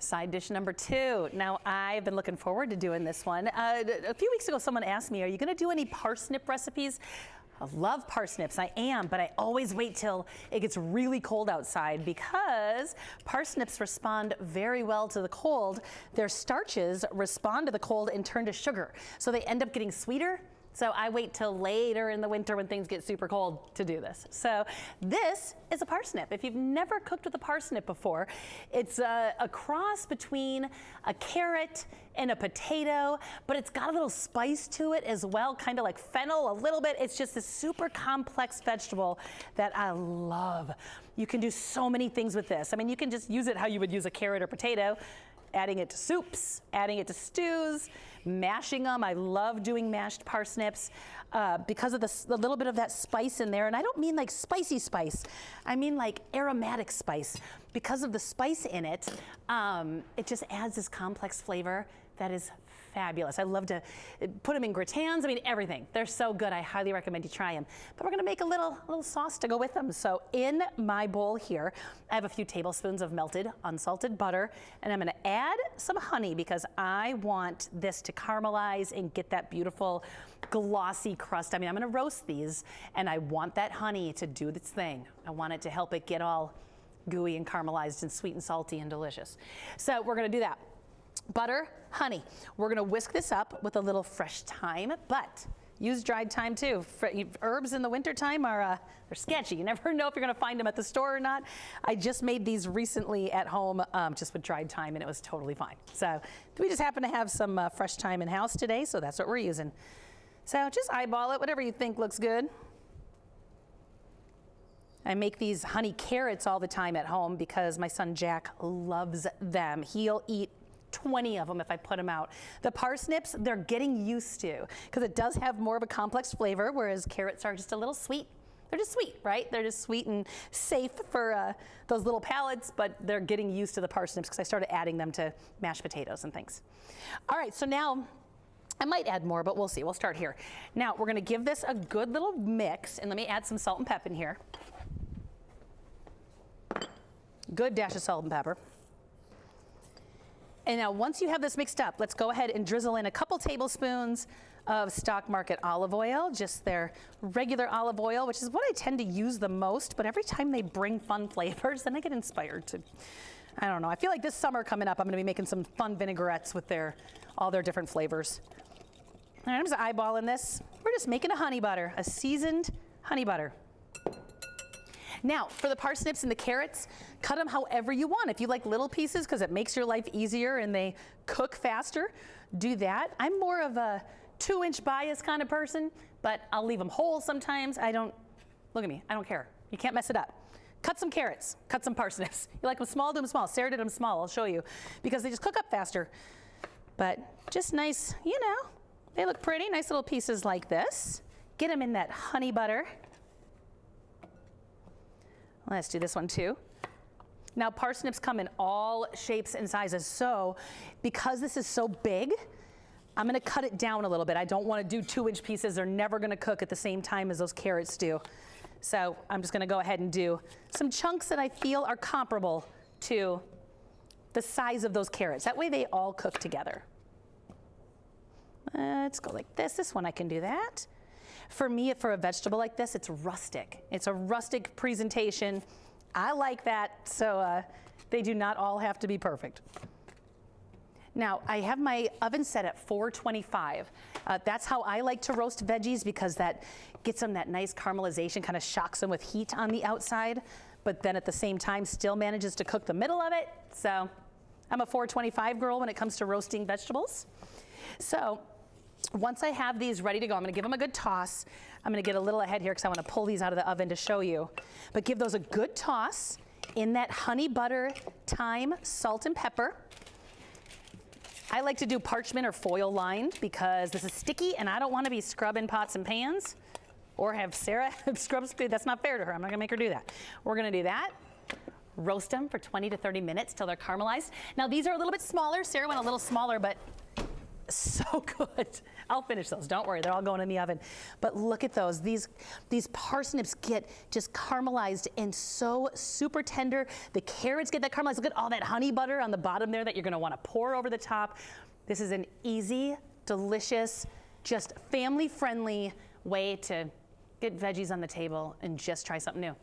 Side dish number 2. Now, I've been looking forward to doing this one. A few weeks ago, someone asked me, are you going to do any parsnip recipes? I love parsnips, I am, but I always wait till it gets really cold outside because parsnips respond very well to the cold. Their starches respond to the cold and turn to sugar, so they end up getting sweeter. So I wait till later in the winter when things get super cold to do this. So this is a parsnip. If you've never cooked with a parsnip before, it's a cross between a carrot and a potato, but it's got a little spice to it as well, kind of like fennel a little bit. It's just a super complex vegetable that I love. You can do so many things with this. I mean, you can just use it how you would use a carrot or potato, adding it to soups, adding it to stews, mashing them. I love doing mashed parsnips because of the little bit of that spice in there. And I don't mean like spicy spice. I mean like aromatic spice. Because of the spice in it, it just adds this complex flavor that is fabulous. I love to put them in gratins. I mean, everything. They're so good. I highly recommend you try them. But we're going to make a little sauce to go with them. So in my bowl here, I have a few tablespoons of melted, unsalted butter, and I'm going to add some honey because I want this to caramelize and get that beautiful glossy crust. I mean, I'm going to roast these, and I want that honey to do its thing. I want it to help it get all gooey and caramelized and sweet and salty and delicious. So we're going to do that. Butter, honey. We're going to whisk this up with a little fresh thyme, but use dried thyme too. Herbs in the wintertime are they're sketchy. You never know if you're going to find them at the store or not. I just made these recently at home just with dried thyme, and it was totally fine. So we just happen to have some fresh thyme in house today, so that's what we're using. So just eyeball it, whatever you think looks good. I make these honey carrots all the time at home because my son Jack loves them. He'll eat 20 of them if I put them out. The parsnips, they're getting used to because it does have more of a complex flavor, whereas carrots are just a little sweet. They're just sweet, right? They're just sweet and safe for those little palates, but they're getting used to the parsnips because I started adding them to mashed potatoes and things. All right, so now I might add more, but we'll see. We'll start here. Now we're going to give this a good little mix, and let me add some salt and pepper in here. Good dash of salt and pepper. And now once you have this mixed up, let's go ahead and drizzle in a couple tablespoons of stock market olive oil, just their regular olive oil, which is what I tend to use the most, but every time they bring fun flavors, then I get inspired to, I don't know. I feel like this summer coming up, I'm gonna be making some fun vinaigrettes with all their different flavors. All right, I'm just eyeballing this. We're just making a honey butter, a seasoned honey butter. Now, for the parsnips and the carrots, cut them however you want. If you like little pieces because it makes your life easier and they cook faster, do that. I'm more of a 2-inch bias kind of person, but I'll leave them whole sometimes. Look at me, I don't care. You can't mess it up. Cut some carrots, cut some parsnips. You like them small, do them small. Sarah did them small, I'll show you, because they just cook up faster. But just nice, you know, they look pretty, nice little pieces like this. Get them in that honey butter. Let's do this one too. Now parsnips come in all shapes and sizes, so because this is so big, I'm gonna cut it down a little bit. I don't wanna do 2-inch pieces. They're never gonna cook at the same time as those carrots do. So I'm just gonna go ahead and do some chunks that I feel are comparable to the size of those carrots. That way they all cook together. Let's go like this. This one I can do that. For me, for a vegetable like this, it's rustic. It's a rustic presentation. I like that, so they do not all have to be perfect. Now, I have my oven set at 425. That's how I like to roast veggies because that gets them that nice caramelization, kind of shocks them with heat on the outside, but then at the same time still manages to cook the middle of it. So I'm a 425 girl when it comes to roasting vegetables. So once I have these ready to go, I'm going to give them a good toss. I'm going to get a little ahead here because I want to pull these out of the oven to show you. But give those a good toss in that honey butter, thyme, salt, and pepper. I like to do parchment or foil lined because this is sticky and I don't want to be scrubbing pots and pans or have Sarah scrub. That's not fair to her. I'm not going to make her do that. We're going to do that. Roast them for 20 to 30 minutes till they're caramelized. Now these are a little bit smaller. Sarah went a little smaller, but so good. I'll finish those, don't worry, they're all going in the oven. But look at those, these parsnips get just caramelized and so super tender. The carrots get that caramelized. Look at all that honey butter on the bottom there that you're gonna wanna pour over the top. This is an easy, delicious, just family-friendly way to get veggies on the table and just try something new.